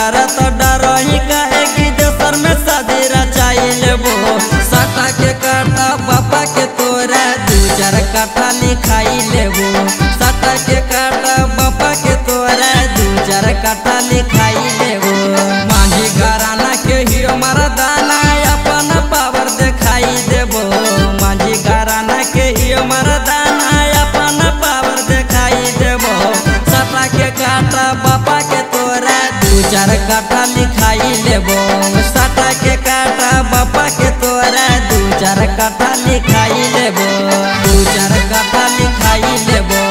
डर तो डरही काहे कि देशर में शादी रचाई लेबो। सटा के काटा बापा के तोरा 2-4 कट्ठा लिखाई लेबो। सटा के काटा बापा के तोरा 2-4 कट्ठा लिखाई लेबो। माझी घराना के हीरो मर्दाना अपन पावर दिखाई देबो। माझी घराना के हीरो मर्दाना अपन पावर दिखाई देबो। सटा के काटा बापा के तोरा 2-4 कट्ठा लिखाई लेबो। सटा के काटा बापा के तोरा 2-4 कट्ठा लिखाई लेबो। 2-4 कट्ठा लिखाई लेबो।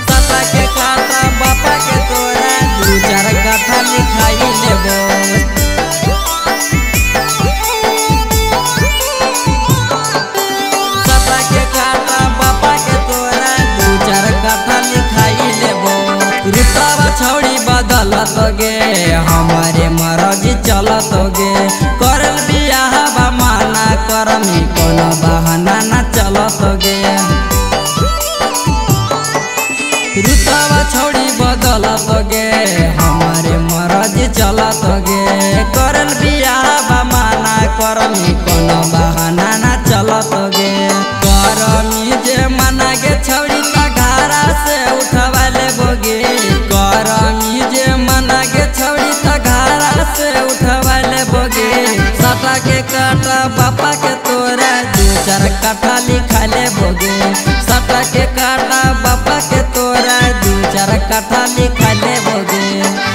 सटा के काटा बापा के तोरा 2-4 कट्ठा लिखाई लेबो। सटा के काटा बापा के तोरा 2-4 कट्ठा लिखाई लेबो। रुतबा छौड़ी बदलत गे हमारे मरजी चलत गे। करल बियाह बा माना करमी कोनो बहाना न चलत गे। रुतबा छौड़ी बदलत गे हमारे मरजी चलत गे। करल बियाह बा माना करमी कोनो बहाना न चलत गे। करमी जे मना गे छौड़ी त घरा से उठवा लेबो गे। करमी जे मना गे छौड़ी त घरा से उठवा लेबो गे। सटा के काटा बापा के तोरा 2-4 कट्ठा लिखा लेबो गे। सटा के काटा बापा के तोरा 2-4 कट्ठा लिखा लेबो गे।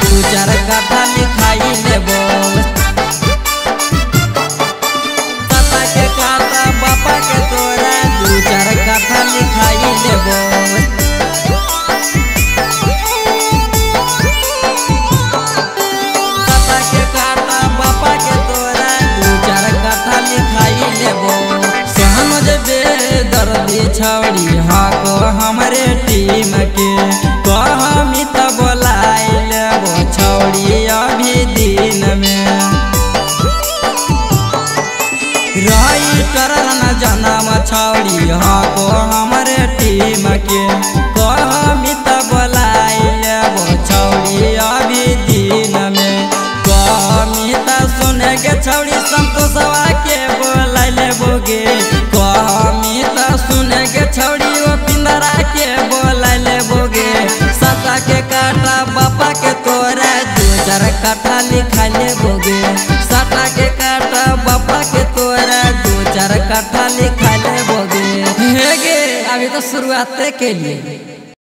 2-4 कट्ठा लिखाई लेबो। सटा के काटा बापा के तोरा 2-4 कट्ठा लिखाई लेबो। सटा के काटा बापा के तोरा 2-4 कट्ठा लिखाई लेबो। सहमद बेदर्दी छौड़ी हाको हमरे टीम के कहमी त बोलाई लेबो छौड़ी अभी दिन में। रही करन जनम छौड़ी हाको हमरे टीम के कहमी त बोलाई लेबो छौड़ी अभी दिन में। कहमी त सुने के छौड़ी संतोषवा के बोलाई लेबो गे। कहमी त सुने के छौड़ी ओ पिंदरा के बोलाई लेबो गे। सटा के काटा बापा के तोरा 2-4 कट्ठा लिखा लेबो गे। सटा के काटा बापा के तोरा 2-4 कट्ठा लिखा लेबो गे। हे गे अभी तो शुरुआत के लिए।